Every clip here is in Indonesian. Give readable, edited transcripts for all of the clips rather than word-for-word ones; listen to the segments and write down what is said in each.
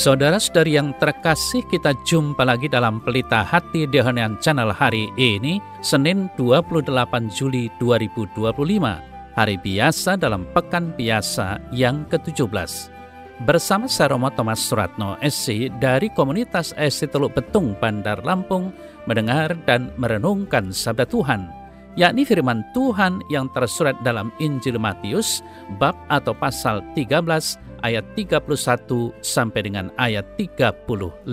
Saudara-saudari yang terkasih, kita jumpa lagi dalam Pelita Hati di Honian Channel hari ini, Senin 28 Juli 2025, hari biasa dalam Pekan Biasa yang ke-17. Bersama saya Romo Thomas Suratno, SC, dari Komunitas SC Teluk Betung, Bandar Lampung, mendengar dan merenungkan Sabda Tuhan, yakni firman Tuhan yang tersurat dalam Injil Matius, bab atau pasal 13, ayat 31 sampai dengan ayat 35.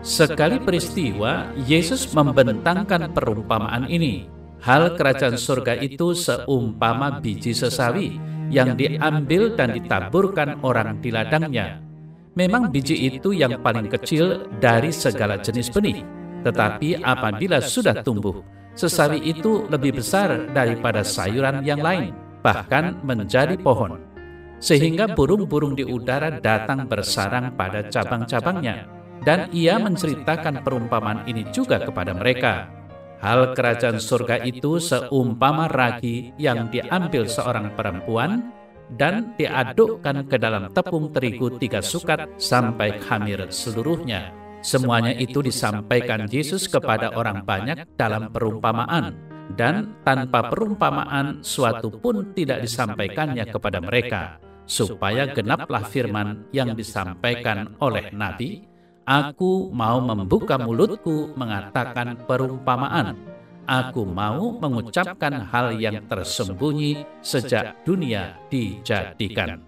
Sekali peristiwa, Yesus membentangkan perumpamaan ini. Hal kerajaan surga itu seumpama biji sesawi yang diambil dan ditaburkan orang di ladangnya. Memang biji itu yang paling kecil dari segala jenis benih, tetapi apabila sudah tumbuh, sesawi itu lebih besar daripada sayuran yang lain, bahkan menjadi pohon. Sehingga burung-burung di udara datang bersarang pada cabang-cabangnya. Dan ia menceritakan perumpamaan ini juga kepada mereka. Hal kerajaan surga itu seumpama ragi yang diambil seorang perempuan dan diadukkan ke dalam tepung terigu 3 sukat sampai khamir seluruhnya. Semuanya itu disampaikan Yesus kepada orang banyak dalam perumpamaan, dan tanpa perumpamaan suatu pun tidak disampaikannya kepada mereka, supaya genaplah firman yang disampaikan oleh Nabi, "Aku mau membuka mulutku mengatakan perumpamaan. Aku mau mengucapkan hal yang tersembunyi sejak dunia dijadikan."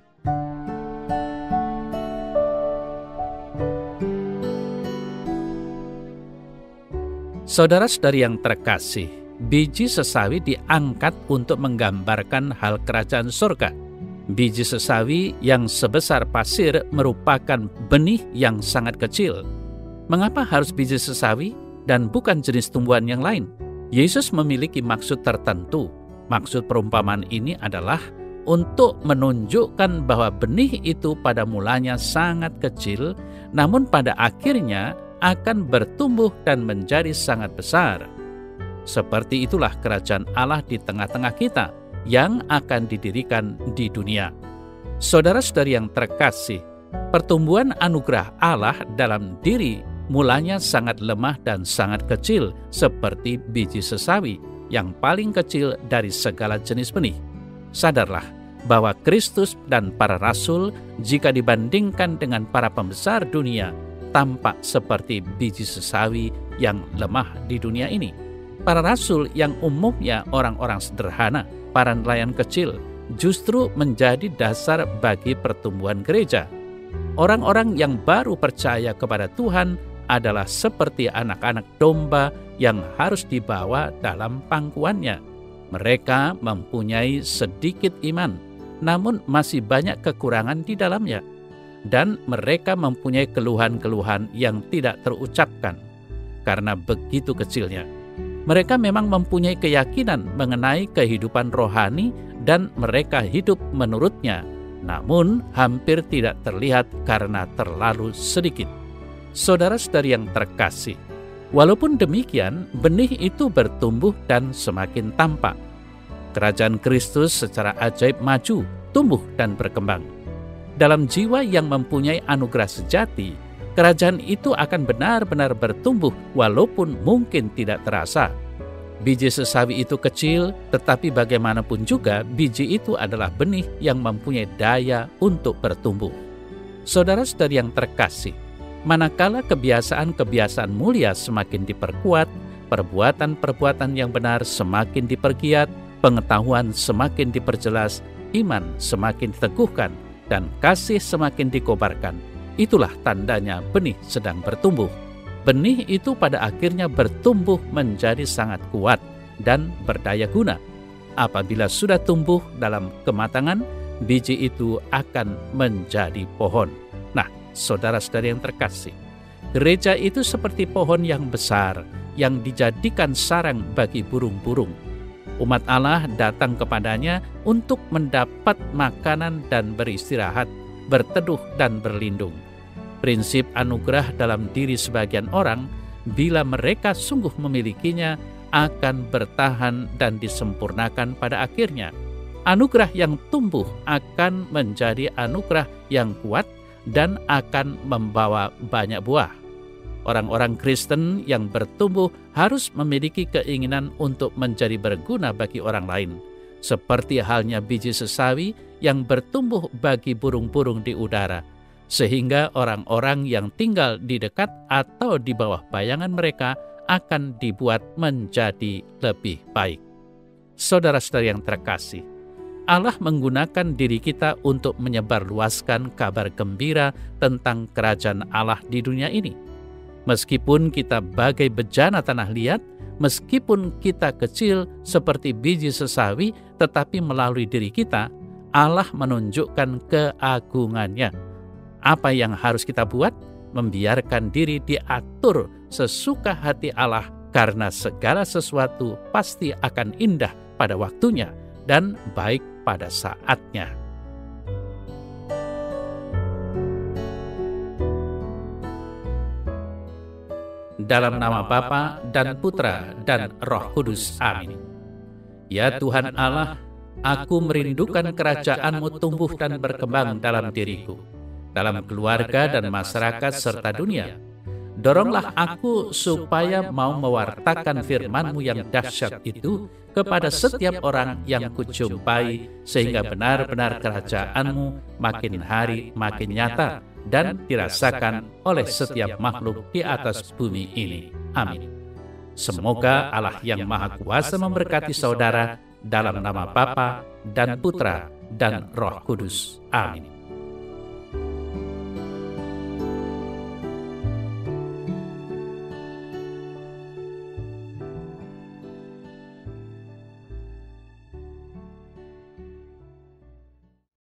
Saudara-saudari yang terkasih, biji sesawi diangkat untuk menggambarkan hal kerajaan surga. Biji sesawi yang sebesar pasir merupakan benih yang sangat kecil. Mengapa harus biji sesawi dan bukan jenis tumbuhan yang lain? Yesus memiliki maksud tertentu. Maksud perumpamaan ini adalah untuk menunjukkan bahwa benih itu pada mulanya sangat kecil, namun pada akhirnya akan bertumbuh dan menjadi sangat besar. Seperti itulah kerajaan Allah di tengah-tengah kita yang akan didirikan di dunia. Saudara-saudari yang terkasih, pertumbuhan anugerah Allah dalam diri mulanya sangat lemah dan sangat kecil, seperti biji sesawi yang paling kecil dari segala jenis benih. Sadarlah bahwa Kristus dan para rasul, jika dibandingkan dengan para pembesar dunia, tampak seperti biji sesawi yang lemah di dunia ini. Para rasul yang umumnya orang-orang sederhana, para nelayan kecil, justru menjadi dasar bagi pertumbuhan gereja. Orang-orang yang baru percaya kepada Tuhan adalah seperti anak-anak domba yang harus dibawa dalam pangkuannya. Mereka mempunyai sedikit iman, namun masih banyak kekurangan di dalamnya. Dan mereka mempunyai keluhan-keluhan yang tidak terucapkan karena begitu kecilnya. Mereka memang mempunyai keyakinan mengenai kehidupan rohani dan mereka hidup menurutnya, namun hampir tidak terlihat karena terlalu sedikit. Saudara-saudari yang terkasih, walaupun demikian, benih itu bertumbuh dan semakin tampak. Kerajaan Kristus secara ajaib maju, tumbuh dan berkembang. Dalam jiwa yang mempunyai anugerah sejati, kerajaan itu akan benar-benar bertumbuh walaupun mungkin tidak terasa. Biji sesawi itu kecil, tetapi bagaimanapun juga biji itu adalah benih yang mempunyai daya untuk bertumbuh. Saudara-saudari yang terkasih, manakala kebiasaan-kebiasaan mulia semakin diperkuat, perbuatan-perbuatan yang benar semakin dipergiat, pengetahuan semakin diperjelas, iman semakin diteguhkan, dan kasih semakin dikobarkan, itulah tandanya benih sedang bertumbuh. Benih itu pada akhirnya bertumbuh menjadi sangat kuat dan berdaya guna. Apabila sudah tumbuh dalam kematangan, biji itu akan menjadi pohon. Nah, saudara-saudari yang terkasih, gereja itu seperti pohon yang besar yang dijadikan sarang bagi burung-burung. Umat Allah datang kepadanya untuk mendapat makanan dan beristirahat, berteduh dan berlindung. Prinsip anugerah dalam diri sebagian orang, bila mereka sungguh memilikinya, akan bertahan dan disempurnakan pada akhirnya. Anugerah yang tumbuh akan menjadi anugerah yang kuat dan akan membawa banyak buah. Orang-orang Kristen yang bertumbuh harus memiliki keinginan untuk menjadi berguna bagi orang lain, seperti halnya biji sesawi yang bertumbuh bagi burung-burung di udara, sehingga orang-orang yang tinggal di dekat atau di bawah bayangan mereka akan dibuat menjadi lebih baik. Saudara-saudara yang terkasih, Allah menggunakan diri kita untuk menyebarluaskan kabar gembira tentang kerajaan Allah di dunia ini. Meskipun kita bagai bejana tanah liat, meskipun kita kecil seperti biji sesawi, tetapi melalui diri kita, Allah menunjukkan keagungannya. Apa yang harus kita buat? Membiarkan diri diatur sesuka hati Allah, karena segala sesuatu pasti akan indah pada waktunya dan baik pada saatnya. Dalam nama Bapa dan Putra dan Roh Kudus. Amin. Ya Tuhan Allah, aku merindukan kerajaan-Mu tumbuh dan berkembang dalam diriku, dalam keluarga dan masyarakat serta dunia. Doronglah aku supaya mau mewartakan firman-Mu yang dahsyat itu kepada setiap orang yang kujumpai, sehingga benar-benar kerajaan-Mu makin hari makin nyata dan dirasakan oleh setiap makhluk di atas bumi ini. Amin. Semoga Allah yang Maha Kuasa memberkati saudara dalam nama Bapa dan Putra dan Roh Kudus. Amin.